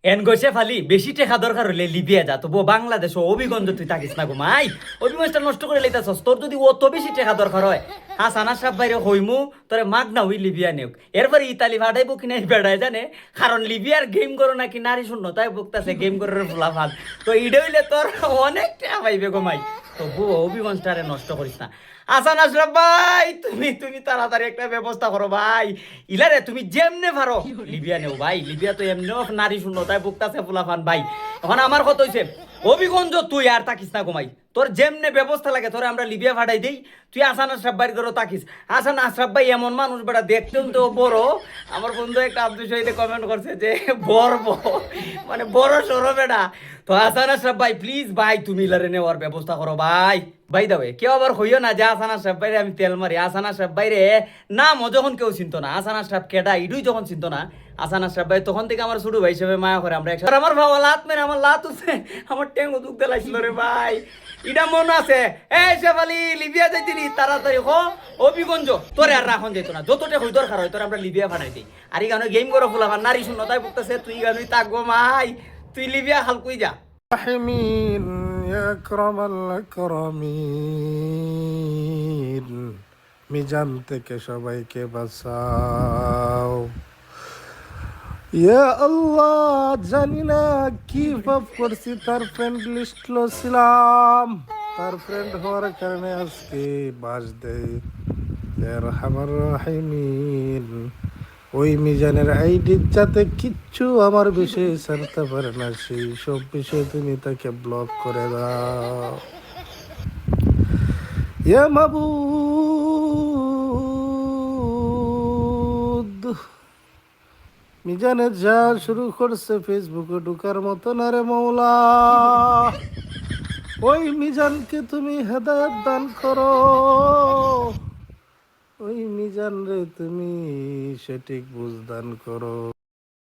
N গৈছে ফালি বেশি টেকা দরকার হলে লিবিয়া যা তবু বাংলাদেশ ও অভিগঞ্জ তুই থাকিস না ঘুমাই অভিগঞ্জটা নষ্ট করে লইতাছস তোর যদি অত বেশি টেকা দরকার হয় হাসান আশরাফ বাইরে হইমু তোরে মাগ না হই লিবিয়া নেওক এরপরে ইতালি ভাড়াইব কিনা বেড়ায় জানে কারণ লিবিয়ার গেম করো নাকি নারী শূন্য তাই বকতাছে গেম করার ফলাফল তো ইডে হইলে তোর অনেক টাকা পাইবে ঘুমাই তবু অভিগঞ্জটারে নষ্ট করিস না হাসান আশরাফ ভাই তুমি তুমি তাড়াতাড়ি একটা ব্যবস্থা করো ভাই ইলারে তুমি যেমনে পারো লিবিয়া নেও ভাই লিবিয়া তো এমনিও নারী শূন্য তাই বুকতাছে ফুলাফান ভাই এখন আমার কথা হইছে অভিগঞ্জ তুই আর তাকিস না ঘুমাই তোর যেমনে ব্যবস্থা লাগে তোরে আমরা লিবিয়া ফাটাই দেই তুই হাসান আশরাফ ভাইয়ের ঘরে তাকিস হাসান আশরাফ ভাই এমন মানুষ বেটা দেখতেও তো বড় আমার বন্ধু একটা আব্দুল শহীদে কমেন্ট করছে যে বড় মানে বড় সরো বেটা তো হাসান আশরাফ ভাই প্লিজ ভাই তুমি ইলারে নেওয়ার ব্যবস্থা করো ভাই ভাই দাও কেউ আবার হইও না যে হাসান আশরাফ ভাইরে আমি তেল মারি হাসান আশরাফ ভাইরে নামও যখন কেউ চিনতো না হাসান আশরাফ কেডা ইডুই যখন চিনতো না হাসান আশরাফ ভাই তখন থেকে আমার ছোট ভাই হিসেবে মায়া করে আমরা একসাথে আমার ভাবা লাত মেরে আমার লাত উঠছে আমার টেঙ্গু দুঃখ দেলাইছিল রে ভাই ইটা মনে আছে এই শেফালি লিবিয়া যাইতিনি তাড়াতাড়ি হো অভিগঞ্জ তোরে আর রাখন যেত না যতটা হই দরকার হয় তোরে আমরা লিবিয়া ফাটাই দিই আর এই গানে গেম করো ফুলাবার নারী শূন্যতায় বলতেছে তুই গানুই তাকবো মাই তুই লিবিয়া হালকুই যা الراحمين يا أكرم الأكرمين মিজান থেকে সবাইকে বাঁচাও ইয়া আল্লাহ জানি না কি পাপ করছি তার ফ্রেন্ড লিস্ট ছিলাম তার ফ্রেন্ড হওয়ার কারণে আজকে বাস দেয় ইয়া রহমান রাহিমিন ওই মিজানের আইডি যাতে কিচ্ছু আমার বিষয়ে জানতে পারে না সেই সব বিষয়ে তুমি তাকে ব্লক করে দাও ইয়া মাবুদ মিজানের যা শুরু করছে ফেসবুকে ঢুকার মতো না রে মৌলা ওই মিজানকে তুমি হেদায়েত দান করো ওই মিজান রে তুমি সঠিক বুঝ দান করো